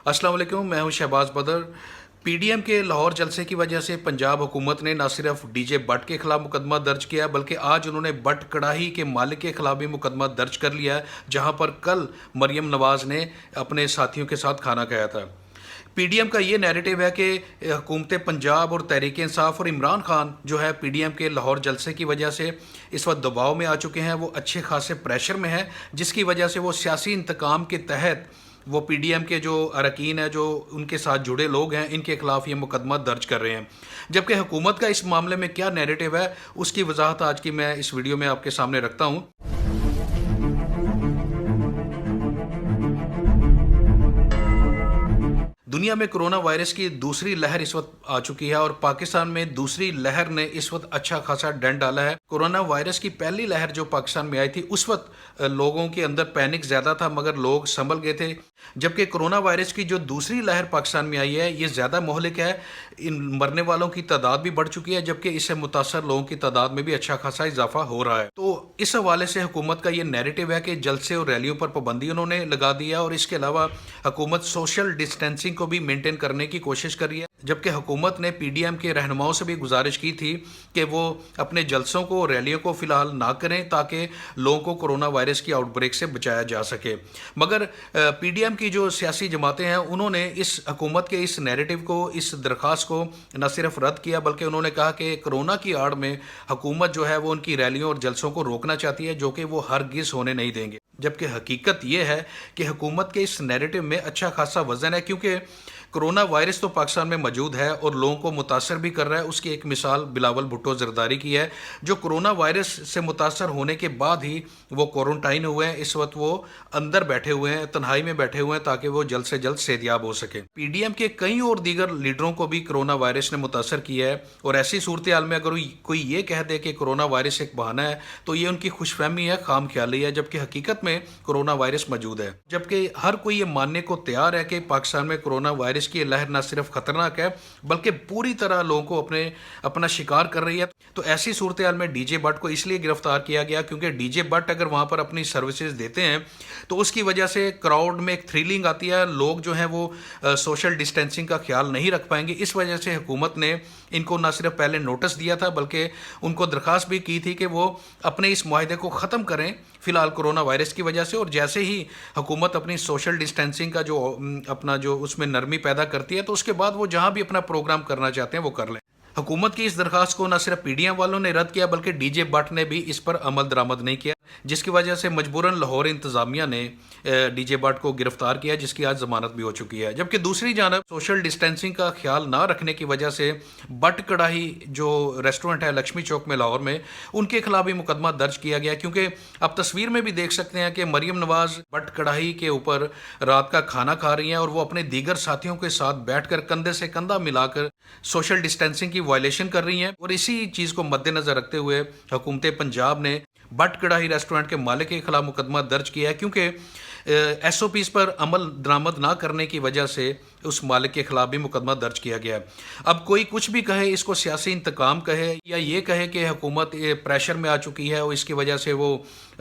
अस्सलाम वालेकुम, मैं हूं शहबाज बदर। पीडीएम के लाहौर जलसे की वजह से पंजाब हुकूमत ने न सिर्फ डीजे बट के खिलाफ मुकदमा दर्ज किया, बल्कि आज उन्होंने बट कड़ाही के मालिक के खिलाफ भी मुकदमा दर्ज कर लिया है, जहां पर कल मरियम नवाज ने अपने साथियों के साथ खाना खाया था। पीडीएम का ये नैरेटिव है कि हुकूमत पंजाब और तहरीक इंसाफ और इमरान खान जो है पीडीएम के लाहौर जलसे की वजह से इस वक्त दबाव में आ चुके हैं, वो अच्छे खासे प्रेशर में हैं, जिसकी वजह से वो सियासी इंतकाम के तहत वो पीडीएम के जो अरकान हैं, जो उनके साथ जुड़े लोग हैं, इनके खिलाफ ये मुकदमा दर्ज कर रहे हैं। जबकि हुकूमत का इस मामले में क्या नैरेटिव है, उसकी वजाहत आज की मैं इस वीडियो में आपके सामने रखता हूँ। दुनिया में कोरोना वायरस की दूसरी लहर इस वक्त आ चुकी है और पाकिस्तान में दूसरी लहर ने इस वक्त अच्छा खासा डेंट डाला है। कोरोना वायरस की पहली लहर जो पाकिस्तान में आई थी, उस वक्त लोगों के अंदर पैनिक ज़्यादा था, मगर लोग संभल गए थे। जबकि कोरोना वायरस की जो दूसरी लहर पाकिस्तान में आई है, ये ज़्यादा मोहलिक है। इन मरने वालों की तादाद भी बढ़ चुकी है, जबकि इससे मुतासर लोगों की तादाद में भी अच्छा खासा इजाफा हो रहा है। तो इस हवाले से हुकूमत का ये नैरेटिव है कि जलसे और रैलियों पर पाबंदी उन्होंने लगा दी है, और इसके अलावा हुकूमत सोशल डिस्टेंसिंग को भी मेंटेन करने की कोशिश कर रही है। जबकि हुकूमत ने पीडीएम के रहनुमाओं से भी गुजारिश की थी कि वो अपने जलसों को और रैलियों को फिलहाल ना करें, ताकि लोगों को कोरोना वायरस की आउटब्रेक से बचाया जा सके। मगर पीडीएम की जो सियासी जमातें हैं, उन्होंने इस हुकूमत के इस नैरेटिव को, इस दरख्वास्त को न सिर्फ रद्द किया, बल्कि उन्होंने कहा कि कोरोना की आड़ में हुकूमत जो है वो उनकी रैलियों और जलसों को रोकना चाहती है, जो कि वो हरगिज़ होने नहीं देंगे। जबकि हकीकत ये है कि हुकूमत के इस नैरेटिव में अच्छा खासा वजन है, क्योंकि कोरोना वायरस तो पाकिस्तान में मौजूद है और लोगों को मुतासर भी कर रहा है। उसकी एक मिसाल बिलावल भुट्टो जरदारी की है, जो कोरोना वायरस से मुतासर होने के बाद ही वो क्वारंटाइन हुए हैं। इस वक्त वो अंदर बैठे हुए हैं, तन्हाई में बैठे हुए हैं, ताकि वो जल्द से जल्द सेहतियाब हो सके। पीडीएम के कई और दीगर लीडरों को भी कोरोना वायरस ने मुतासर किया है, और ऐसी सूरत हाल में अगर कोई ये कह दे कि कोरोना वायरस एक बहाना है, तो ये उनकी खुशफहमी है, खाम ख्याली है। जबकि हकीकत में कोरोना वायरस मौजूद है। जबकि हर कोई ये मानने को तैयार है कि पाकिस्तान में कोरोना वायरस की लहर न सिर्फ खतरनाक है, बल्कि पूरी तरह लोगों को अपना शिकार कर रही है। तो ऐसी सूरत हाल में डीजे बट को इसलिए गिरफ्तार किया गया क्योंकि डीजे बट अगर वहां पर अपनी सर्विसेज देते हैं, तो उसकी वजह से क्राउड में एक थ्रिलिंग आती है। लोग जो हैं वो सोशल डिस्टेंसिंग का ख्याल नहीं रख पाएंगे। इस वजह से हुकूमत ने इनको न सिर्फ पहले नोटिस दिया था, बल्कि उनको दरख्वास्त भी की थी कि वो अपने इस मुआहदे को ख़त्म करें फिलहाल कोरोना वायरस की वजह से। और जैसे ही हुकूमत अपनी सोशल डिस्टेंसिंग का जो अपना जो उसमें नरमी पैदा करती है, तो उसके बाद वो जहां भी अपना प्रोग्राम करना चाहते हैं वो कर लें। हुकूमत की इस दरखास्त को न सिर्फ पीडीएम वालों ने रद्द किया, बल्कि डीजे बट ने भी इस पर अमल दरामद नहीं किया, जिसकी वजह से मजबूरन लाहौर इंतजामिया ने डीजे बट को गिरफ्तार किया, जिसकी आज जमानत भी हो चुकी है। जबकि दूसरी जानब सोशल डिस्टेंसिंग का ख्याल ना रखने की वजह से बट कड़ाही जो रेस्टोरेंट है लक्ष्मी चौक में लाहौर में, उनके खिलाफ भी मुकदमा दर्ज किया गया। क्योंकि आप तस्वीर में भी देख सकते हैं कि मरियम नवाज बट कड़ाही के ऊपर रात का खाना खा रही हैं, और वो अपने दीगर साथियों के साथ बैठकर कंधे से कंधा मिलाकर सोशल डिस्टेंसिंग की वायलेशन कर रही हैं। और इसी चीज़ को मद्देनजर रखते हुए हुकूमत पंजाब ने बट कड़ाही रेस्टोरेंट के मालिक के खिलाफ मुकदमा दर्ज किया है, क्योंकि एसओपीज़ पर अमल दरामद ना करने की वजह से उस मालिक के खिलाफ भी मुकदमा दर्ज किया गया है। अब कोई कुछ भी कहे, इसको सियासी इंतकाम कहे, या ये कहे कि हुकूमत प्रेशर में आ चुकी है और इसकी वजह से वो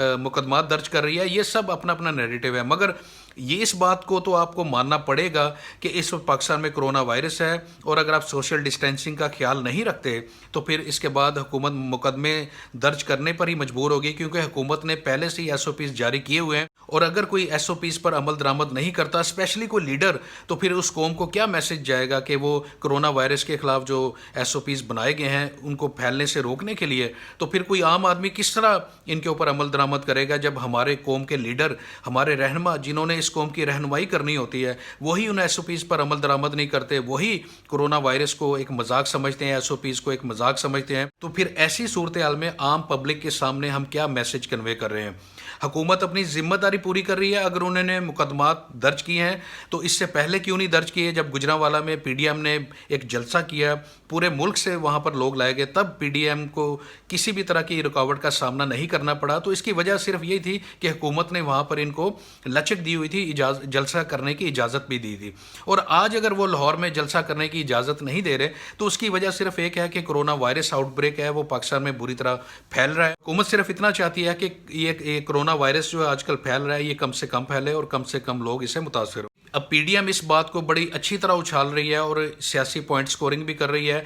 मुकदमा दर्ज कर रही है, ये सब अपना अपना नैरेटिव है। मगर ये इस बात को तो आपको मानना पड़ेगा कि इस वक्त पाकिस्तान में कोरोना वायरस है, और अगर आप सोशल डिस्टेंसिंग का ख्याल नहीं रखते तो फिर इसके बाद हुकूमत मुकदमे दर्ज करने पर ही मजबूर होगी, क्योंकि हुकूमत ने पहले से ही एसओपीज़ जारी किए हुए हैं। और अगर कोई एसओपीज़ पर अमल दरामद नहीं करता, स्पेशली कोई लीडर, तो फिर उस कौम को क्या मैसेज जाएगा कि वो कोरोना वायरस के खिलाफ जो एसओपीज़ बनाए गए हैं उनको फैलने से रोकने के लिए, तो फिर कोई आम आदमी किस तरह इनके ऊपर अमल दरामद करेगा, जब हमारे कौम के लीडर, हमारे रहनुमा, जिन्होंने इस कौम की रहनुमाई करनी होती है, वही उन एसओपीज़ पर अमल दरामद नहीं करते, वही कोरोना वायरस को एक मजाक समझते हैं, एसओपीज़ को एक मजाक समझते हैं। तो फिर ऐसी सूरत हाल में आम पब्लिक के सामने हम क्या मैसेज कन्वे कर रहे हैं? हुकूमत अपनी जिम्मेदारी पूरी कर रही है। अगर उन्होंने मुकदमात दर्ज किए हैं तो इससे पहले क्यों नहीं दर्ज किए? जब गुजरांवाला में पीडीएम ने एक जलसा किया, पूरे मुल्क से वहाँ पर लोग लाए गए, तब पीडीएम को किसी भी तरह की रुकावट का सामना नहीं करना पड़ा। तो इसकी वजह सिर्फ यही थी कि हुकूमत ने वहाँ पर इनको लचक दी हुई थी, जलसा करने की इजाज़त भी दी थी। और आज अगर वो लाहौर में जलसा करने की इजाज़त नहीं दे रहे, तो उसकी वजह सिर्फ एक है कि कोरोना वायरस आउटब्रेक है वो पाकिस्तान में बुरी तरह फैल रहा है। हुकूमत सिर्फ इतना चाहती है कि ये कोरोना वायरस जो आजकल फैल रहा है, ये कम से कम फैले और कम से कम लोग इससे मुतासर हो। اب پی ڈی ایم اس بات کو بڑی اچھی طرح اچھال رہی ہے اور سیاسی پوائنٹ سکورنگ بھی کر رہی ہے۔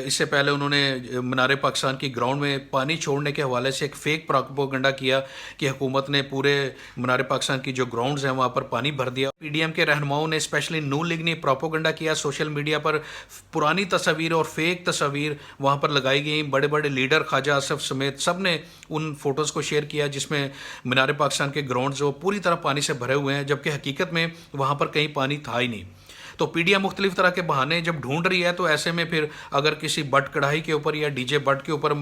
اس سے پہلے انہوں نے مینار پاکستان کی گراؤنڈ میں پانی چھوڑنے کے حوالے سے ایک فیک پروپیگنڈا کیا کہ حکومت نے پورے مینار پاکستان کی جو گراؤنڈز ہیں وہاں پر پانی بھر دیا۔ پی ڈی ایم کے رہنماؤں نے اسپیشلی نون لیگ نے پروپیگنڈا کیا سوشل میڈیا پر، پرانی تصاویر اور فیک تصاویر وہاں پر لگائی گئیں، بڑے بڑے لیڈر خواجہ آصف سمیت سب نے ان فوٹوز کو شیئر کیا جس میں مینار پاکستان کے گراؤنڈز وہ پوری طرح پانی سے بھرے ہوئے ہیں، جبکہ حقیقت میں وہاں پر کہیں پانی تھا ہی نہیں۔ تو پی ڈی ایم مختلف طرح کے بہانے جب ڈھونڈ رہی ہے تو ایسے میں پھر اگر کسی بٹ کڑھائی کے اوپر یا ڈی جے بٹ کے اوپر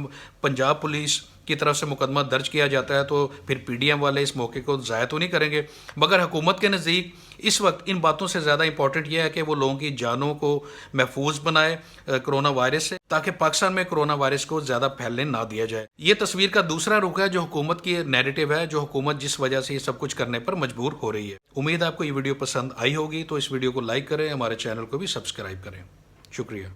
پنجاب پولیس کی طرف سے مقدمہ درج کیا جاتا ہے تو پھر پی ڈی ایم والے اس موقع کو ضائع تو نہیں کریں گے، مگر حکومت کے نزدیک اس وقت ان باتوں سے زیادہ امپورٹنٹ یہ ہے کہ وہ لوگوں کی جانوں کو محفوظ بنائے کرونا وائرس سے، تاکہ پاکستان میں کرونا وائرس کو زیادہ پھیلنے نہ دیا جائے۔ یہ تصویر کا دوسرا رخ ہے جو حکومت کی نیریٹو ہے، جو حکومت جس وجہ سے یہ سب کچھ کرنے پر مجبور ہو رہی ہے۔ امید ہے آپ کو یہ ویڈیو پسند آئی ہوگی، تو اس ویڈیو کو لائک کریں، ہمارے چینل کو بھی سبسکرائب کریں۔ شکریہ۔